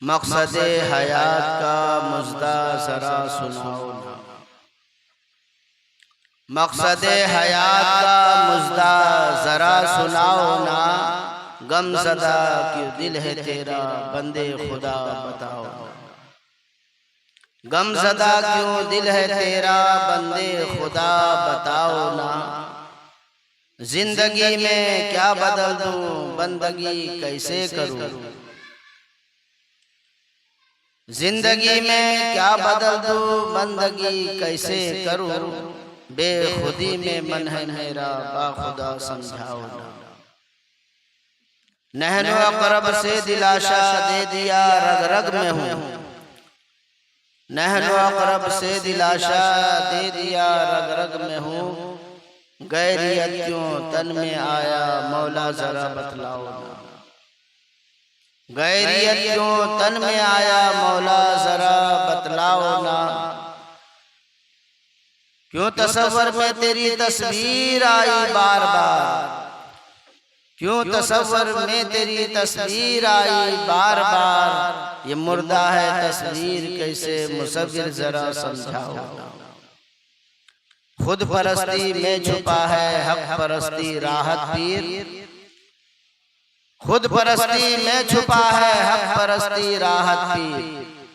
मकसद हयात का मुज़्दा ज़रा सुनाओ ना। मकसद हयात का मुज़्दा ज़रा सुनाओ ना। गमज़दा क्यों दिल है तेरा बंदे खुदा बताओ ना। गमज़दा क्यों दिल है तेरा बंदे खुदा बताओ ना। जिंदगी में क्या बदल दूं बंदगी कैसे करूं। जिंदगी में क्या बदल दूं बंदगी कैसे करूं। बेखुदी में मन है मेरा बाखुदा समझाओ ना। नहनो अक़रब से दिलाशा दे दिया रग रग में हूँ। नहनो अक़रब से दिलाशा दे दिया रग रग में हूँ। गैरियत क्यों तन में आया मौला जरा बतलाओ ना। गैरियत क्यों तन में आया मौला जरा बतलाओ ना। क्यों तसव्वुर में तेरी तस्वीर आई बार बार। क्यों तसव्वुर में तेरी तस्वीर आई बार बार। ये मुर्दा है तस्वीर कैसे मुसव्विर जरा समझाओ ना। खुद परस्ती में छुपा है हक परस्ती राहत पीर। खुद परस्ती में छुपा है हक परस्ती राहत पीर।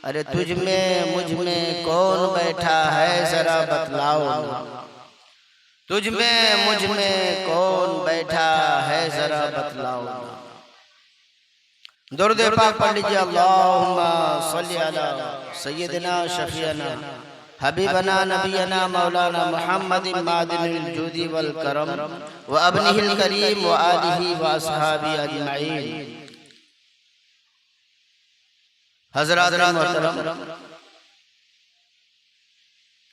अरे तुझ में मुझ में कौन बैठा है जरा बतलाओ ना। तुझ में मुझ में कौन बैठा है जरा बतलाओ ना। दुरूद पाक पढ़ लीजिए। अल्लाहुम्मा सल्ली अला सय्यिदना शफीअना हबीबना नबीना मौलाना मुहम्मदिन मादिनिल जूदी वल करम व अबनिहिल करीम व आलिहि व अस्हाबी अजमईन। हज़रात मोहतरम,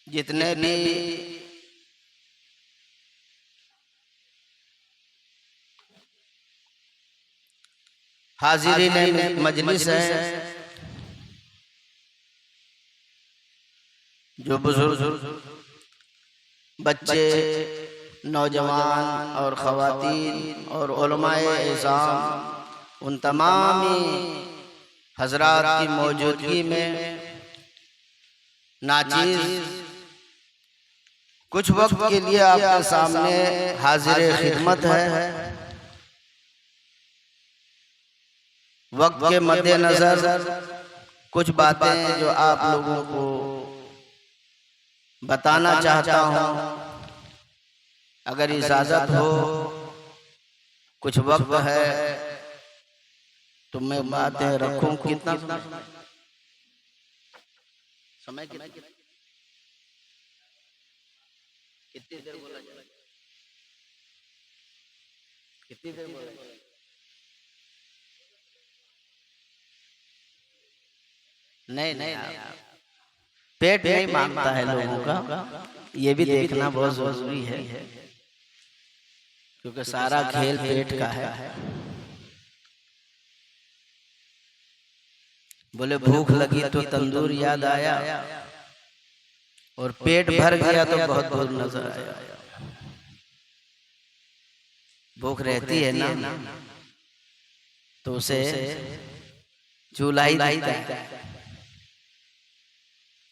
जितने भी हाज़िरीन मजलिस है, जो बुजुर्ग बच्चे नौजवान और ख़वातीन और उलमाए इज़ाम उन तमाम हज़रात की मौजूदगी में नाचीज़ कुछ वक्त के लिए आपके सामने हाजिर खिदमत है। वक्त के मद्देनजर कुछ बातें जो आप लोगों को बताना चाहता हूँ, अगर इजाज़त हो कुछ वक्त है तो मैं बातें रखूं। कितना समय कितनी देर बोला जाए? कितनी देर बोला जाए? नहीं, पेट नहीं मांगता है लोगों का, ये भी देखना बहुत जरूरी है, क्योंकि सारा खेल पेट का है। बोले भूख लगी तो तंदूर याद आया और पेट भर गया तो बहुत दूर नजर आया। भूख रहती है ना तो उसे चूल्हा ही दिखता है।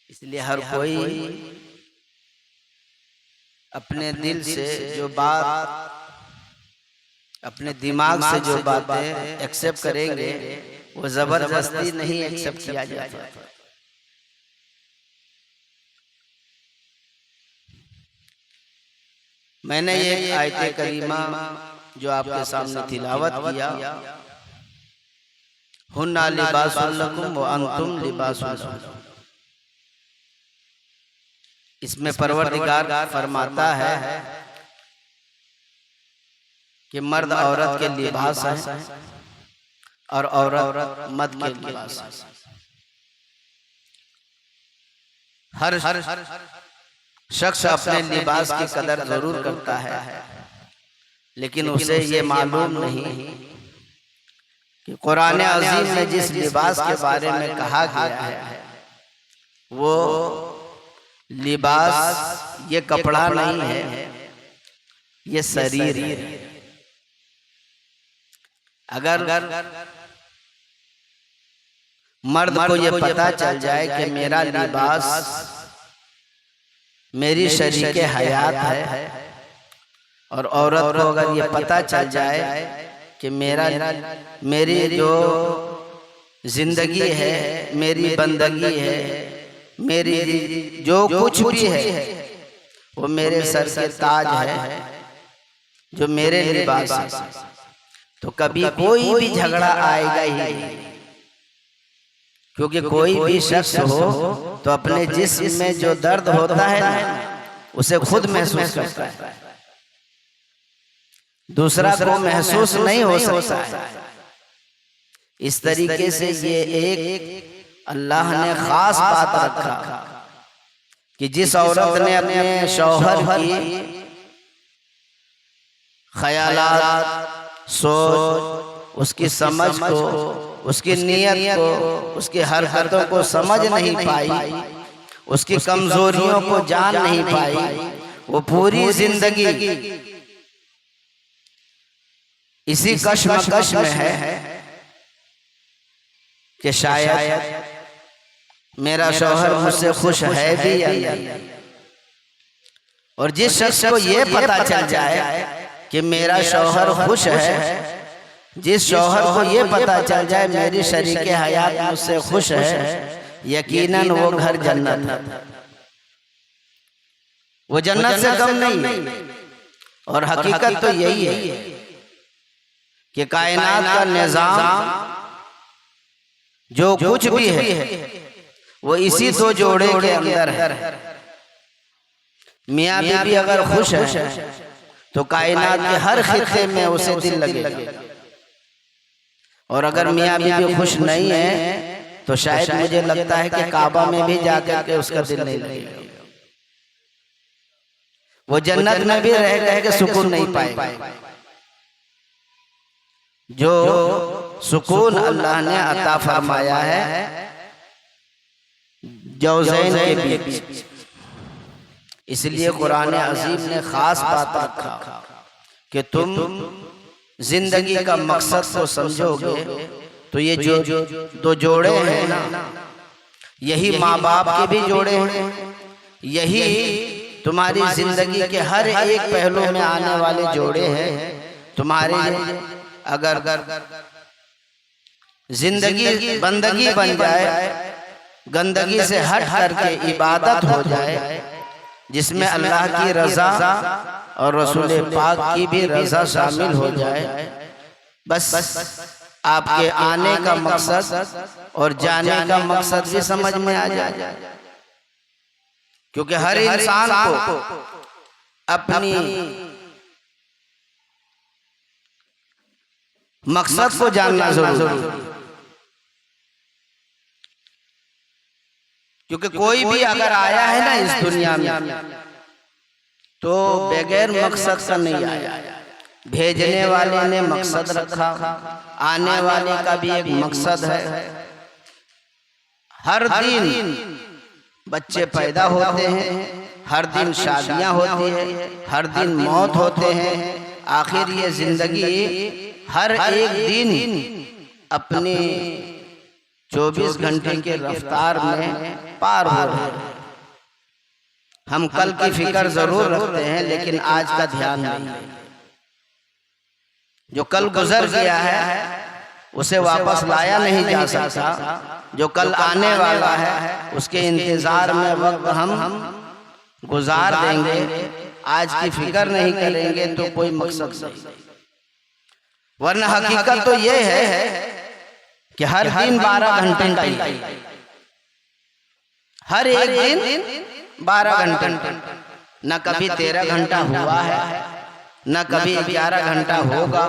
इसलिए हर कोई अपने दिल से जो बात, अपने दिमाग से जो बातें एक्सेप्ट करेंगे वो जबरदस्ती नहीं एक्सेप्ट किया जाता। मैंने ये आयत करीमा जो आपके सामने तिलावत किया, हुन्ना लिबासुल लकुम व अंतुम लिबासुल लहुन, इसमें परवरदिगार फरमाता है कि मर्द औरत के लिबास है और औरत मर्द के लिबास है। हर शख्स अपने लिबास की कदर जरूर करता है, लेकिन उसे ये मालूम नहीं कि कुरान अज़ीम में जिस लिबास के बारे में कहा गया है वो लिबास ये कपड़ा नहीं है, ये शरीर है। अगर मर्द को ये पता चल जाए कि मेरा लिबास मेरी शरीके हयात है, और औरत को अगर ये पता चल जाए कि मेरी जो जिंदगी है, मेरी बंदगी है, मेरी जो कुछ भी है वो मेरे सर के ताज है, जो मेरे लिबास है, तो कभी कोई भी झगड़ा आएगा ही नहीं। क्योंकि कोई भी शख्स हो तो अपने जिस्म में जो दर्द होता है ना, उसे खुद महसूस करता है, दूसरा को महसूस नहीं हो सकता है। इस तरीके से ये एक अल्लाह ने खास बात रखा कि जिस औरत ने अपने शौहर की ख्यालात, सोच, उसकी समझ को, उसकी नीयत को, उसकी हरकतों को समझ नहीं पाई, उसकी कमजोरियों को जान नहीं पाई, वो पूरी जिंदगी इसी कश्मकश में है कि शायद मेरा शौहर मुझसे खुश है भी या नहीं। और जिस शख्स को ये पता चल जाए कि मेरा शौहर खुश है, जिस शौहर को ये पता चल जाए मेरी शरीके हयात मुझसे खुश है, यकीनन वो घर जन्नत है, वो जन्नत से कम नहीं। और हकीकत तो यही है कि कायनात का निजाम जो कुछ भी है वो इसी दो जोड़े के अंदर है। मियाँ बीवी अगर खुश है तो कायनात के हर खित्ते में उसे दिल लगेगा, और अगर मियाँ बीवी खुश नहीं है तो शायद मुझे लगता है कि काबा में भी जाकर के उसका दिल नहीं लगेगा, वो जन्नत में भी रह के सुकून नहीं पाएगा। जो सुकून अल्लाह ने अता फरमाया है जौज़ैन के बीच, इसलिए कुरान अज़ीम ने खास बात रखा कि तुम जिंदगी का मकसद को समझोगे तो ये जो दो जोड़े हैं ना, यही माँ बाप के भी जोड़े हैं, यही तुम्हारी जिंदगी के हर एक पहलू में आने वाले जोड़े हैं। तुम्हारे अगर जिंदगी बंदगी बन जाए, गंदगी से हट करके इबादत हो जाए, जिसमें अल्लाह की रजा और रसूल पाक की भी रजा शामिल हो जाए, बस आपके आने का मकसद और जाने का मकसद भी समझ में आ जाए। क्योंकि हर इंसान को अपनी मकसद को जानना जरूरी है। क्योंकि कोई भी अगर आया है ना इस दुनिया में तो बगैर मकसद का नहीं आया। भेजने वाले ने मकसद रखा, आने वाले का भी एक मकसद है। हर दिन बच्चे पैदा होते हैं, हर दिन शादियां होती है, हर दिन मौत होते हैं। आखिर ये जिंदगी हर एक दिन अपने 24 घंटे के रफ्तार में पार हो रहे हैं। हम कल की फिक्र जरूर रखते हैं लेकिन आज का ध्यान नहीं। जो कल गुजर गया है उसे वापस लाया नहीं जा सकता। जो कल आने वाला है उसके इंतजार में वक्त हम गुजार देंगे, आज की फिक्र नहीं करेंगे तो कोई मकसद नहीं। वरना हकीकत तो ये है कि हर दिन 12 घंटे का, हर एक दिन 12 घंटे, न कभी 13 घंटा हुआ है, न कभी 11 घंटा होगा।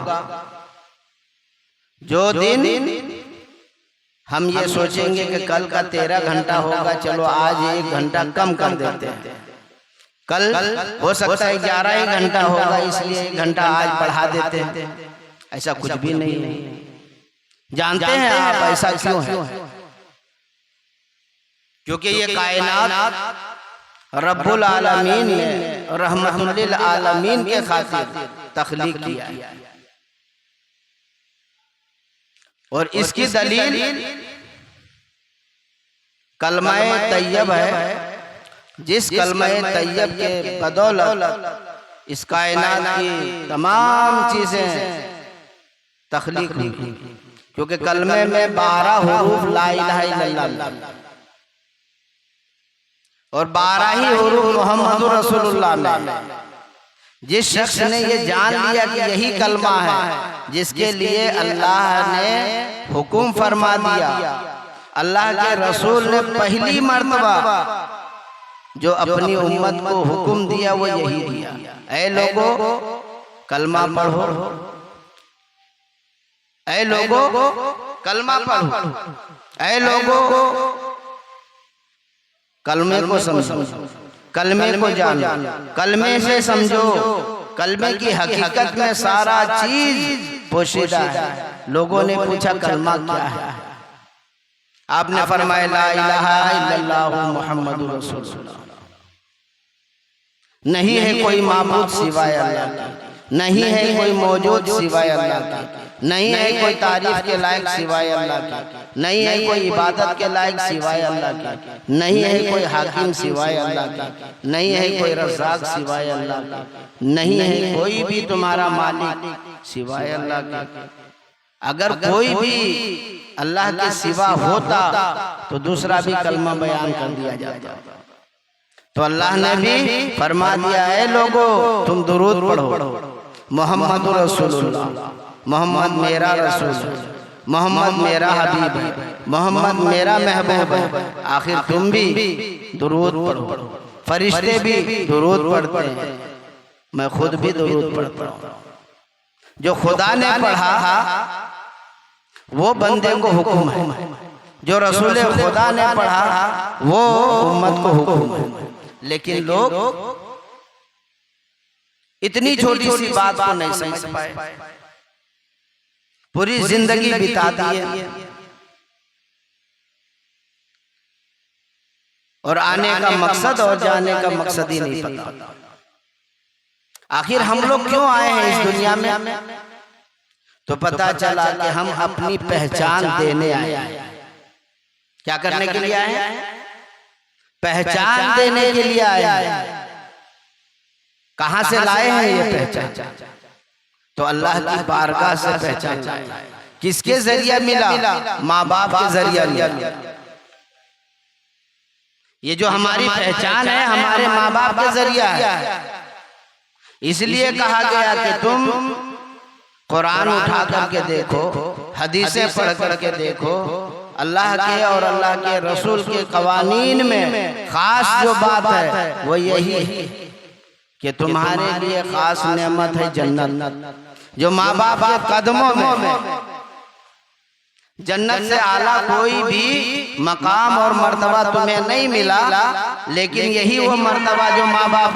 जो दिन हम ये सोचेंगे कि कल का 13 घंटा होगा, चलो आज 1 घंटा कम कर देते हैं, कल हो सकता है 11 ही घंटा होगा इसलिए 1 घंटा आज बढ़ा देते हैं। ऐसा कुछ भी नहीं है। जानते हैं आप ऐसा क्यों है? क्योंकि ये कायनात रब्बुल आलमीन ने रहमतुल लिल आलमीन के खातिर तख्लीक किया है। और इसकी दलील कलमाए तैयब है, जिस कलमाए तैयब के बदौलत इस कायनात की तमाम चीजें तख्लीक हुई, क्योंकि कलमे में 12 हुरूफ ला इलाहा इल्लल्लाह और 12 ही हुरूफ मुहम्मदुर रसूलुल्लाह में। जिस शख्स ने ये जान लिया कि यही कलमा है जिसके लिए अल्लाह ने हुक्म फरमा दिया, अल्लाह के रसूल ने पहली मर्तबा जो अपनी उम्मत को हुक्म दिया वो यही दिया, ऐ लोगों कलमा पढ़ो, ऐ लोगों कलमा पढ़ो, ऐ लोगों कलमे को समझो, कलमे को जानो, कलमे से समझो, कलमे की हकीकत में सारा चीज पोशीदा है। लोगों ने पूछा कलमा क्या है? आपने फरमाया ला इलाहा इल्लल्लाहु मुहम्मदुर रसूलुल्लाह। नहीं है कोई माबूद सिवाय अल्लाह के, नहीं है कोई मौजूद सिवाय अल्लाह के, नहीं है कोई तारीफ के लायक सिवाय अल्लाह के, नहीं है कोई इबादत के लायक सिवाय अल्लाह के, नहीं है कोई हाकिम सिवाय अल्लाह के, नहीं है कोई रज़ाक सिवाय अल्लाह के, नहीं है कोई भी तुम्हारा मालिक सिवाय अल्लाह के। अगर कोई भी अल्लाह के सिवा होता तो दूसरा भी कलमा बयान कर दिया जाता। तो अल्लाह ने भी फरमा दिया है लोगों तुम दुरूद पढ़ो, मोहम्मद रसूलुल्लाह, मोहम्मद मेरा रसूल है, मोहम्मद मेरा हबीब है, मोहम्मद मेरा महबूब है। आखिर तुम भी दुरूद पढ़ो, फरिश्ते भी दुरूद पढ़ते हैं, मैं खुद भी दुरूद पढ़ता हूँ। जो खुदा ने पढ़ा वो बंदे को हुक्म है, जो रसूल खुदा ने पढ़ा वो उम्मत को हुक्म है। लेकिन लोग इतनी छोटी सी बात को नहीं समझ पाए, पूरी जिंदगी बिता दी है और आने का मकसद और जाने का मकसद ही नहीं पता। आखिर हम लोग क्यों आए हैं इस दुनिया में? तो पता चला कि हम अपनी पहचान देने आए हैं। क्या करने के लिए आए हैं? पहचान देने के लिए आए हैं। कहां से लाए हैं ये पहचान? तो अल्लाह की बारगाह से पहचान लाए। किसके जरिए मिला? माँ बाप के जरिए मिला। ये जो हमारी पहचान है हमारे माँ बाप के जरिए है। इसलिए कहा गया कि तुम कुरान उठा करके देखो, हदीसें पढ़ करके देखो, अल्लाह के और अल्लाह के रसूल के कवानीन में खास जो बात है वो यही है कि तुम्हारे लिए खास नेमत है जन्नत, जो माँ बाप के कदमों में। जन्नत से आला कोई भी मकाम और मर्तबा तुम्हें नहीं मिला, लेकिन यही वो मर्तबा जो माँ बाप